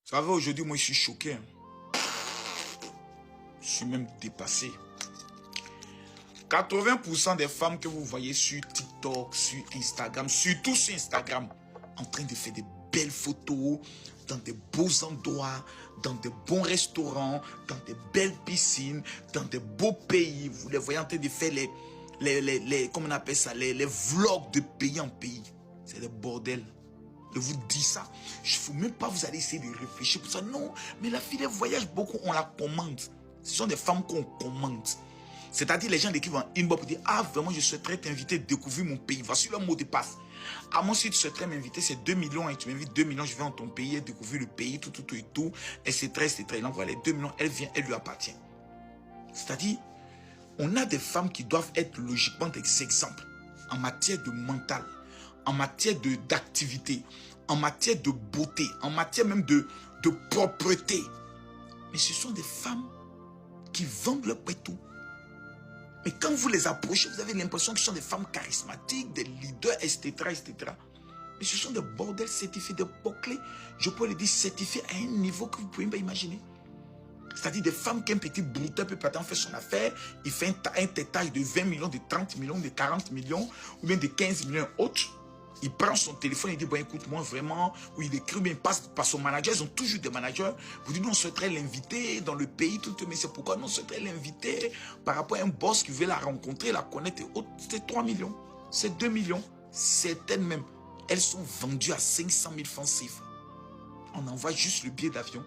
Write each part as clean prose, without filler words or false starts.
Ça va, aujourd'hui, moi, je suis choqué. Hein. Je suis même dépassé. 80% des femmes que vous voyez sur TikTok, sur Instagram, surtout sur Instagram, en train de faire des belles photos, dans des beaux endroits, dans des bons restaurants, dans des belles piscines, dans des beaux pays. Vous les voyez en train de faire comment on appelle ça, les vlogs de pays en pays. C'est le bordel. Je vous dis ça. Je ne faut même pas vous allez essayer de réfléchir pour ça. Non, mais la fille, elle voyage beaucoup, on la commande. Ce sont des femmes qu'on commande. C'est-à-dire les gens écrivent en inbox pour dire « Ah, vraiment, je souhaiterais t'inviter à découvrir mon pays. » Voici le mot de passe. Ah, moi, si tu souhaiterais m'inviter, c'est 2 millions. Et tu m'invites 2 millions, je vais dans ton pays, découvrir le pays, tout, etc. Il envoie les 2 millions, elle vient, elle lui appartient. C'est-à-dire, on a des femmes qui doivent être logiquement des exemples en matière de mental, en matière d'activité, en matière de beauté, en matière même de propreté. Mais ce sont des femmes qui vendent leur pétou. Mais quand vous les approchez, vous avez l'impression que ce sont des femmes charismatiques, des leaders, etc., etc. Mais ce sont des bordels certifiés, des bouclés. Je peux le dire certifiés à un niveau que vous ne pouvez pas imaginer. C'est-à-dire des femmes qu'un petit brouteur peut prétendre faire son affaire, il fait un tétage de 20 millions, de 30 millions, de 40 millions, ou bien de 15 millions autres. Il prend son téléphone et dit, bon écoute, moi vraiment, ou il écrit, ou bien il passe par son manager, ils ont toujours des managers. Vous dites, non, on souhaiterait l'inviter dans le pays, tout, mais c'est pourquoi non, on souhaiterait l'inviter par rapport à un boss qui veut la rencontrer, la connaître et autres. C'est 3 millions, c'est 2 millions. Certaines même, elles sont vendues à 500 000 francs CFA. On envoie juste le billet d'avion,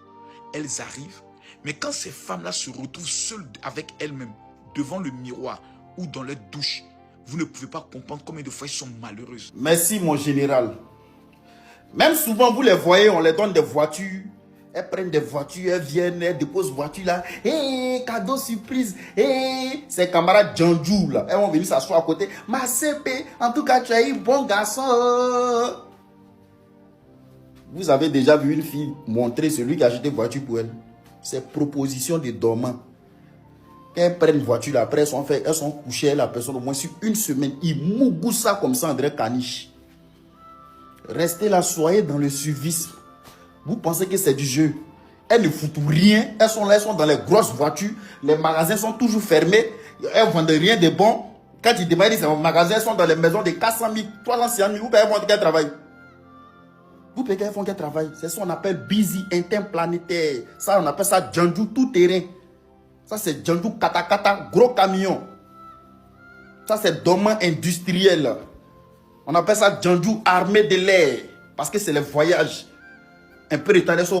elles arrivent. Mais quand ces femmes-là se retrouvent seules avec elles-mêmes, devant le miroir ou dans leur douche, vous ne pouvez pas comprendre combien de fois elles sont malheureuses. Merci mon général. Même souvent, vous les voyez, on les donne des voitures. Elles prennent des voitures, elles viennent, elles déposent voiture là. Hé, cadeau surprise. Hé, ces camarades Djandjou là, elles vont venir s'asseoir à côté. Ma CP, en tout cas, tu es un bon garçon. Vous avez déjà vu une fille montrer celui qui a acheté voiture pour elle. C'est proposition de dormant. Quand elles prennent voiture là, après elles sont couchées la personne au moins sur une semaine. Ils mougouent ça comme ça, André Caniche. Restez là, soyez dans le civisme. Vous pensez que c'est du jeu. Elles ne foutent rien. Elles sont là, elles sont dans les grosses voitures. Les magasins sont toujours fermés. Elles ne vendent rien de bon. Quand ils demandent ces magasins, elles sont dans les maisons de 400 000, 300 000. Vous payez pour qu'elles travaillent. Vous payez qu'elles font qu'elles travaillent. C'est ce qu'on appelle busy interplanétaire. Ça, on appelle ça Djandjou tout terrain. Ça, c'est Djandjou kata, gros camion. Ça, c'est dormant industriel. On appelle ça Djandjou armée de l'air. Parce que c'est les voyages. Un peu retardés.